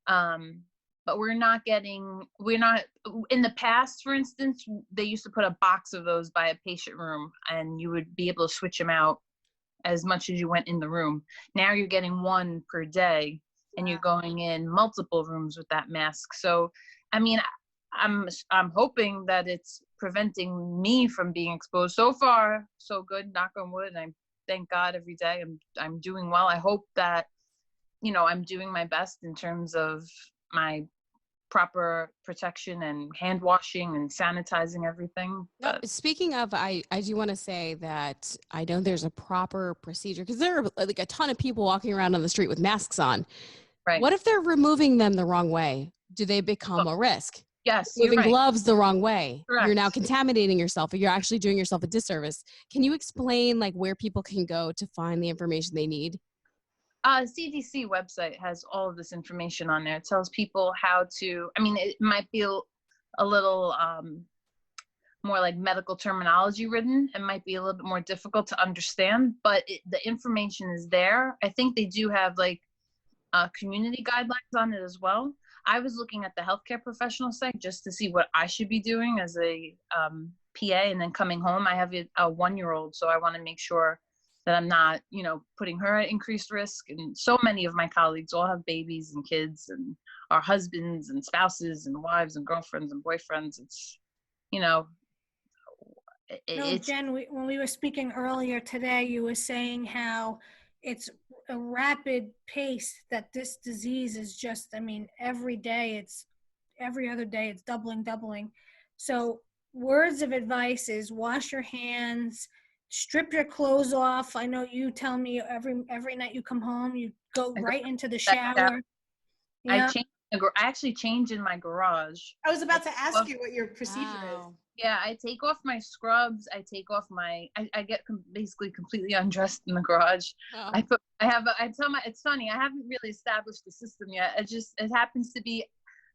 [SPEAKER 7] But we're not in the past, for instance, they used to put a box of those by a patient room, and you would be able to switch them out as much as you went in the room. Now you're getting one per day, and you're going in multiple rooms with that mask. So, I mean, I'm hoping that it's preventing me from being exposed. So far, so good, knock on wood, and I thank God every day I'm doing well. I hope that, you know, I'm doing my best in terms of my proper protection and hand washing and sanitizing everything. But
[SPEAKER 1] Speaking of, I do want to say that I know there's a proper procedure, because there are like a ton of people walking around on the street with masks on.
[SPEAKER 7] right.
[SPEAKER 1] What if they're removing them the wrong way? Do they become a risk?
[SPEAKER 7] Yes, you're
[SPEAKER 1] Moving
[SPEAKER 7] right.
[SPEAKER 1] gloves the wrong way.
[SPEAKER 7] Correct.
[SPEAKER 1] You're now contaminating yourself, or you're actually doing yourself a disservice. Can you explain like where people can go to find the information they need?
[SPEAKER 7] CDC website has all of this information on there. It tells people how to, I mean, it might be a little more like medical terminology written. It might be a little bit more difficult to understand, but the information is there. I think they do have like community guidelines on it as well. I was looking at the healthcare professional site just to see what I should be doing as a PA, and then coming home, I have a 1-year-old, so I want to make sure that I'm not, you know, putting her at increased risk. And so many of my colleagues all have babies and kids and our husbands and spouses and wives and girlfriends and boyfriends. It's, you know,
[SPEAKER 3] Jen, when we were speaking earlier today, you were saying how it's a rapid pace that this disease is just, I mean, every other day it's doubling. So words of advice is wash your hands, strip your clothes off. I know you tell me every night you come home, you go right into the shower. Yeah.
[SPEAKER 7] I actually change in my garage.
[SPEAKER 5] I was about to ask you what your procedure is.
[SPEAKER 7] Yeah, I take off my scrubs. I take off I get basically completely undressed in the garage.
[SPEAKER 1] Oh.
[SPEAKER 7] It's funny, I haven't really established the system yet. It happens to be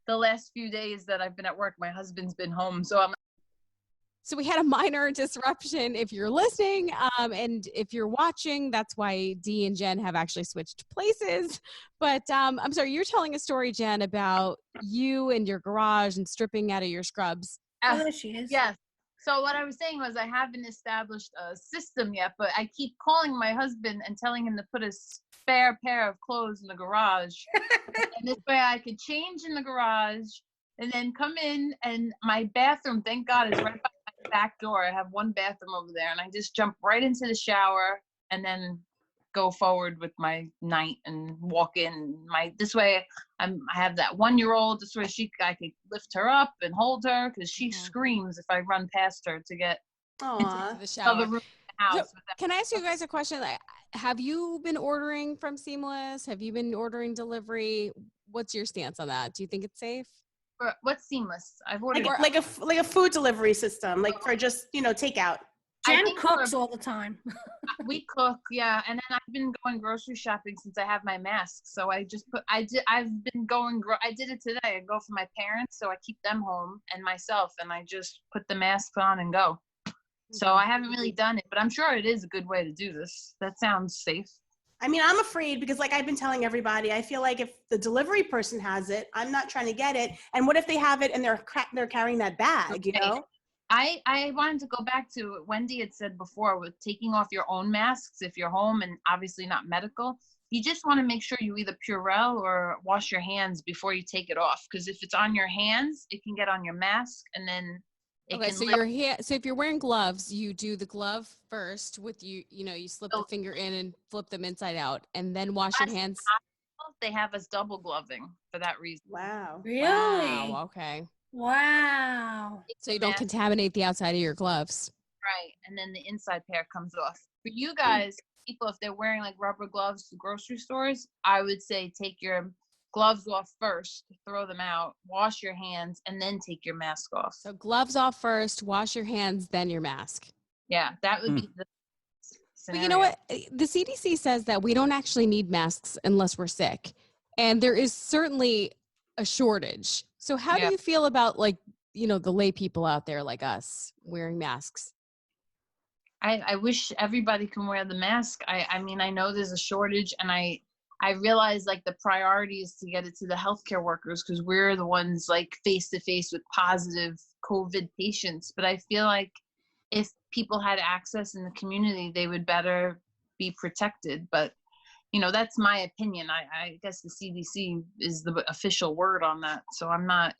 [SPEAKER 7] the last few days that I've been at work. My husband's been home,
[SPEAKER 1] So we had a minor disruption if you're listening, and if you're watching, that's why Dee and Jen have actually switched places. But I'm sorry, you're telling a story, Jen, about you and your garage and stripping out of your scrubs.
[SPEAKER 3] Oh, there she is.
[SPEAKER 7] Yes. So what I was saying was I haven't established a system yet, but I keep calling my husband and telling him to put a spare pair of clothes in the garage. And this way I could change in the garage and then come in, and my bathroom, thank God, is right by my back door. I have one bathroom over there, and I just jump right into the shower and then go forward with my night and walk in. This way, I have that 1-year-old. This way, I could lift her up and hold her because she screams if I run past her to get
[SPEAKER 5] Aw.
[SPEAKER 1] The
[SPEAKER 7] into
[SPEAKER 1] shower.
[SPEAKER 7] the room in the house.
[SPEAKER 1] So, can I ask you guys a question? Like, have you been ordering from Seamless? Have you been ordering delivery? What's your stance on that? Do you think it's safe?
[SPEAKER 7] What's Seamless? I've ordered
[SPEAKER 5] Like a food delivery system, like for just takeout.
[SPEAKER 3] Jen cooks all the time.
[SPEAKER 7] We cook, yeah, and then I've been going grocery shopping since I have my mask. So I've been going. I did it today. I go for my parents, so I keep them home and myself, and I just put the mask on and go. So I haven't really done it, but I'm sure it is a good way to do this. That sounds safe.
[SPEAKER 5] I mean, I'm afraid because like I've been telling everybody, I feel like if the delivery person has it, I'm not trying to get it. And what if they have it and they're carrying that bag, you know?
[SPEAKER 7] I wanted to go back to what Wendy had said before with taking off your own masks if you're home and obviously not medical. You just want to make sure you either Purell or wash your hands before you take it off. Because if it's on your hands, it can get on your mask and then
[SPEAKER 1] so so if you're wearing gloves, you do the glove first with you slip the finger in and flip them inside out and then wash your hands.
[SPEAKER 7] They have us double gloving for that reason.
[SPEAKER 5] Wow.
[SPEAKER 3] Really?
[SPEAKER 1] Wow, okay.
[SPEAKER 3] Wow.
[SPEAKER 1] So you don't contaminate the outside of your gloves.
[SPEAKER 7] Right. And then the inside pair comes off. For you guys, people, if they're wearing like rubber gloves to grocery stores, I would say take your gloves off first, throw them out, wash your hands, and then take your mask off.
[SPEAKER 1] So gloves off first, wash your hands, then your mask.
[SPEAKER 7] Yeah, that would be the scenario.
[SPEAKER 1] Well, you know what? The CDC says that we don't actually need masks unless we're sick. And there is certainly a shortage. So how do you feel about the lay people out there like us wearing masks?
[SPEAKER 7] I wish everybody can wear the mask. I mean, I know there's a shortage, and I realize like the priority is to get it to the healthcare workers because we're the ones like face to face with positive COVID patients. But I feel like if people had access in the community, they would better be protected. But, that's my opinion. I guess the CDC is the official word on that. So I'm not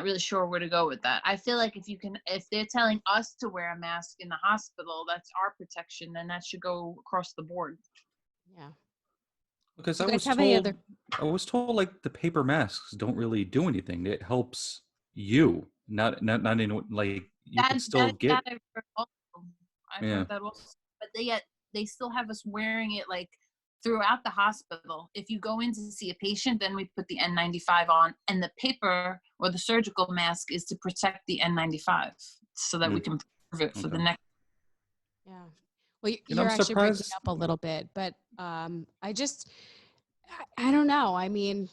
[SPEAKER 7] really sure where to go with that. I feel like if they're telling us to wear a mask in the hospital, that's our protection, then that should go across the board.
[SPEAKER 1] Yeah.
[SPEAKER 2] Because
[SPEAKER 1] I
[SPEAKER 2] was told like the paper masks don't really do anything. It helps you, not in like you can still get.
[SPEAKER 7] I've heard that also. But they still have us wearing it like throughout the hospital. If you go in to see a patient, then we put the N95 on, and the paper or the surgical mask is to protect the N95 so that we can preserve it for the next.
[SPEAKER 1] Yeah. Well, you're actually breaking up a little bit, but I don't know. I mean,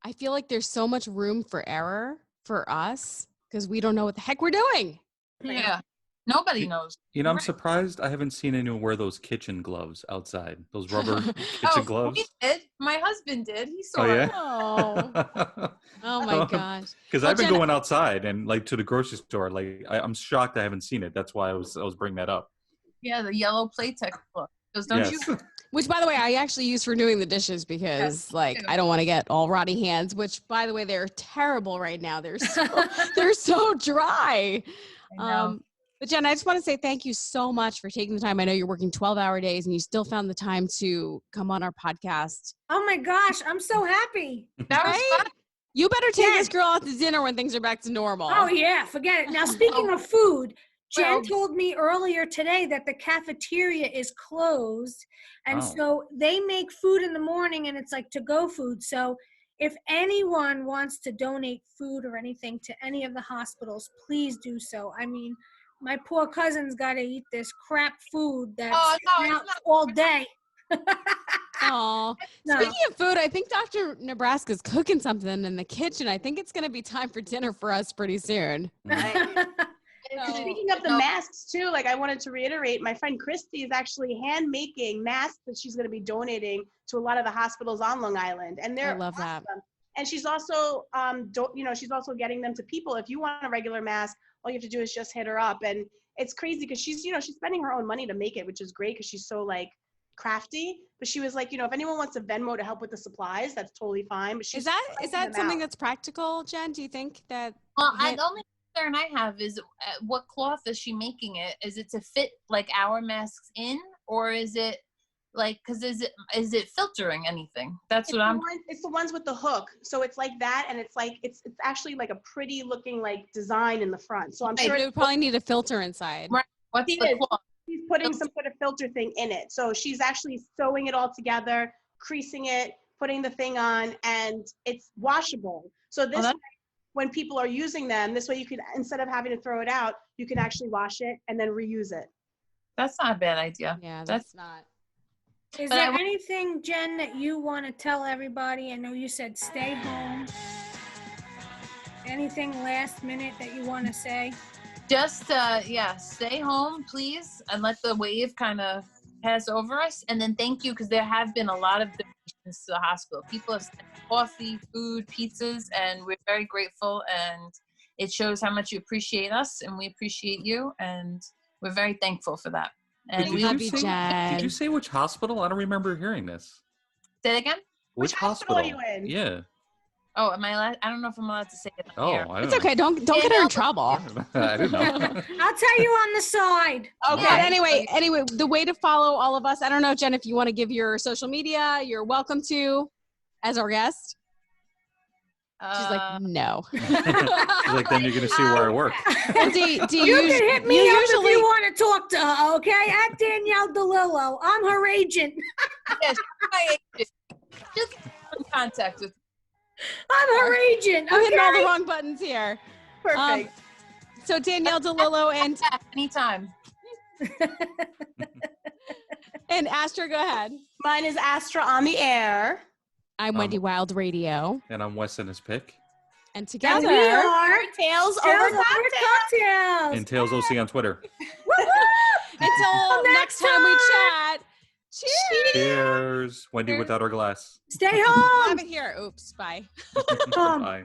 [SPEAKER 1] I feel like there's so much room for error for us because we don't know what the heck we're doing.
[SPEAKER 7] Yeah. Nobody knows.
[SPEAKER 2] I'm surprised I haven't seen anyone wear those kitchen gloves outside. Those rubber kitchen gloves.
[SPEAKER 7] We did. My husband did. He saw it.
[SPEAKER 1] Oh my gosh.
[SPEAKER 2] Because I've been going outside and like to the grocery store. Like I'm shocked I haven't seen it. That's why I was bringing that up.
[SPEAKER 7] Yeah, the yellow Playtex book. Don't you?
[SPEAKER 1] Which, by the way, I actually use for doing the dishes because, I don't want to get all rotty hands. Which, by the way, they're terrible right now. They're so dry.
[SPEAKER 7] I know.
[SPEAKER 1] But Jen, I just want to say thank you so much for taking the time. I know you're working 12-hour days, and you still found the time to come on our podcast.
[SPEAKER 3] Oh my gosh, I'm so happy.
[SPEAKER 7] That was fun.
[SPEAKER 1] You better take this girl out to dinner when things are back to normal.
[SPEAKER 3] Oh yeah, forget it. Now, speaking of food. Jen told me earlier today that the cafeteria is closed. And so they make food in the morning and it's like to-go food. So if anyone wants to donate food or anything to any of the hospitals, please do so. I mean, my poor cousin's got to eat this crap food that's out all day.
[SPEAKER 1] Oh, speaking of food, I think Dr. Nebraska's cooking something in the kitchen. I think it's going to be time for dinner for us pretty soon.
[SPEAKER 5] Speaking of the masks too, like I wanted to reiterate, my friend Christy is actually hand making masks that she's going to be donating to a lot of the hospitals on Long Island, and they're awesome. That. And she's also, she's also getting them to people. If you want a regular mask, all you have to do is just hit her up, and it's crazy because she's spending her own money to make it, which is great because she's so like crafty. But she was like, if anyone wants a Venmo to help with the supplies, that's totally fine. But
[SPEAKER 1] is that something that's practical, Jen? Do you think that?
[SPEAKER 7] Well, concern I have is what cloth is she making it? Is it to fit like our masks in, or is it like, because is it filtering anything? That's what I'm.
[SPEAKER 5] It's the ones with the hook, so it's like that, and it's like it's actually like a pretty looking like design in the front. So I'm sure
[SPEAKER 1] It would probably need a filter inside.
[SPEAKER 7] Right. What's
[SPEAKER 5] She
[SPEAKER 7] the
[SPEAKER 5] is.
[SPEAKER 7] cloth?
[SPEAKER 5] she's putting some sort of filter thing in it. So she's actually sewing it all together, creasing it, putting the thing on, and it's washable. So this way, when people are using them, this way you can, instead of having to throw it out, you can actually wash it and then reuse it.
[SPEAKER 7] That's not a bad idea.
[SPEAKER 1] Yeah, that's not.
[SPEAKER 3] Is
[SPEAKER 7] But
[SPEAKER 3] there anything, Jen, that you want to tell everybody? I know you said stay home. Anything last minute that you want to say?
[SPEAKER 7] Just stay home, please, and let the wave kind of pass over us. And then thank you, because there have been a lot of donations to the hospital. People have sent coffee, food, pizzas, and we're very grateful. And it shows how much you appreciate us, and we appreciate you, and we're very thankful for that. And
[SPEAKER 2] Did
[SPEAKER 7] we
[SPEAKER 1] love you, Jen.
[SPEAKER 2] Did you say which hospital? I don't remember hearing this.
[SPEAKER 7] say it again.
[SPEAKER 2] Which
[SPEAKER 5] hospital are you in?
[SPEAKER 2] Yeah.
[SPEAKER 7] Oh, am I allowed? I don't know if I'm allowed to say it.
[SPEAKER 2] Oh,
[SPEAKER 7] Here.
[SPEAKER 2] I don't
[SPEAKER 1] It's okay. Don't get her in trouble.
[SPEAKER 2] I didn't know.
[SPEAKER 3] I'll tell you on the side.
[SPEAKER 1] Okay. But anyway, the way to follow all of us, I don't know, Jen, if you want to give your social media, you're welcome to as our guest. She's like, no.
[SPEAKER 2] She's like, then you're going to see where I work.
[SPEAKER 1] And do
[SPEAKER 3] You can hit me up if you want to talk to her, okay? At Danielle DeLillo. I'm her agent.
[SPEAKER 7] Yes, my agent. Just get in contact with.
[SPEAKER 3] I'm her agent.
[SPEAKER 1] I'm hitting all the
[SPEAKER 3] Okay?
[SPEAKER 1] wrong buttons here.
[SPEAKER 5] Perfect.
[SPEAKER 1] So Danielle DeLillo and
[SPEAKER 7] Anytime.
[SPEAKER 1] Astra, go ahead.
[SPEAKER 5] Mine is Astra on the air.
[SPEAKER 1] I'm Wendy Wild Radio.
[SPEAKER 2] And I'm Wes in his pick.
[SPEAKER 1] And
[SPEAKER 3] And
[SPEAKER 1] together,
[SPEAKER 3] we are
[SPEAKER 5] Tails
[SPEAKER 3] Tales
[SPEAKER 5] over
[SPEAKER 3] Over Cocktails.
[SPEAKER 2] And Tails OC on Twitter.
[SPEAKER 1] until next time we chat. Cheers.
[SPEAKER 2] Cheers. Wendy without her glass.
[SPEAKER 3] Stay
[SPEAKER 1] I
[SPEAKER 3] home.
[SPEAKER 1] have it here. Oops. Bye.
[SPEAKER 3] Home.
[SPEAKER 2] Bye.